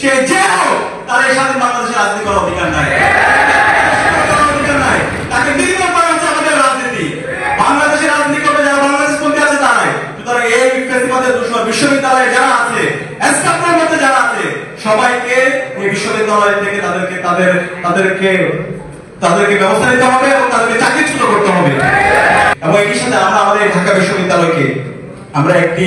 সে যে হোক, তার এই স্বাধীন বাংলাদেশের রাজনীতি করার অধিকার নাই, তাকে নির্মূল করা হচ্ছে আমাদের রাজনীতি। বাংলাদেশের রাজনীতি করবে যারা বাংলাদেশ পন্থী আছে তারাই। সুতরাং এই ফেসিবাদের দুশমন বিশ্ববিদ্যালয়ে যারা আছে, এসকাপের মধ্যে যারা আছে, সবাইকে এই বিশ্ববিদ্যালয় থেকে তাদেরকে ব্যবস্থা নিতে হবে এবং তাদেরকে চাকরিচ্যুত করতে হবে। এবং একই সাথে আমরা আমাদের ঢাকা বিশ্ববিদ্যালয়কে আমরা একটি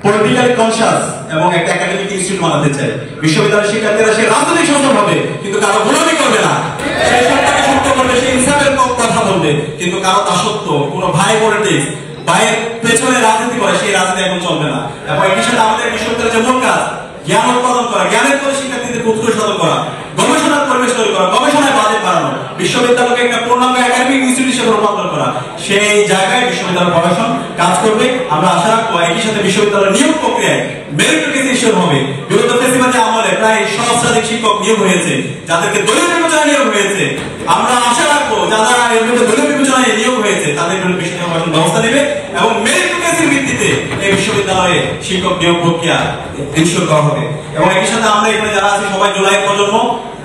পলিটিক্যাল কনসাস এবং একটা একাডেমিক ইনস্টিটিউট বানাতে চাই। বিশ্ববিদ্যালয়ের শিক্ষার্থীরা সে রাজনৈতিক শাসন হবে, কিন্তু কারো গোলামি করবে না, সেই সরকারকে শক্ত করবে, সেই ইনসাফের কথা বলবে, কিন্তু কারো দাসত্ব, কোনো ভাই পলিটিক্স, ভাইয়ের পেছনে রাজনীতি করে সেই রাজনীতি এখন চলবে না। এবং একই সাথে আমাদের বিশ্ববিদ্যালয়ের যে মূল কাজ, জ্ঞান উৎপাদন করা, জ্ঞানের পরে শিক্ষার্থীদের উৎকর্ষিত করা, গবেষণার পরিবেশ তৈরি করা, গবেষণায় বাজেট বাড়ানো, বিশ্ববিদ্যালয়কে একটা পূর্ণাঙ্গ একাডেমিক ইনস্টিটিউট হিসেবে রূপান্তর করা, সেই জায়গায় বিশ্ববিদ্যালয় প্রশাসন কাজ করবে। আমরা আশা রাখবো একই সাথে বিশ্ববিদ্যালয়ের নিয়োগ প্রক্রিয়ায় মেরিটোরিয়াস ইস্যু হবে। বিগত ফেসিবাদী আমলে প্রায় সহস্রাধিক শিক্ষক নিয়োগ হয়েছে, যাদেরকে দলীয় বিবেচনায় নিয়োগ হয়েছে। আমরা আশা রাখবো যারা এর মধ্যে দলীয় বিবেচনায় নিয়োগ হয়েছে তাদের বিরুদ্ধে বিশ্ববিদ্যালয় ব্যবস্থা নেবে এবং মেরিটোরিয়াসের ভিত্তিতে এই বিশ্ববিদ্যালয়ে শিক্ষক নিয়োগ প্রক্রিয়া ইনশিওর করা হবে। এবং একই সাথে আমরা এখানে যারা আছি সবাই জুলাইয়ের প্রজন্ম,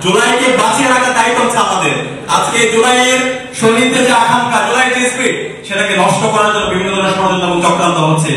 জুলাইকে বাঁচিয়ে রাখার দায়িত্ব হচ্ছে আমাদের। আজকে জুলাইয়ের শহীদদের যে আকাঙ্ক্ষা, জুলাইয়ের যে স্পিরিট, সেটাকে নষ্ট করার জন্য বিভিন্ন ধরনের ষড়যন্ত্র এবং চক্রান্ত হচ্ছে।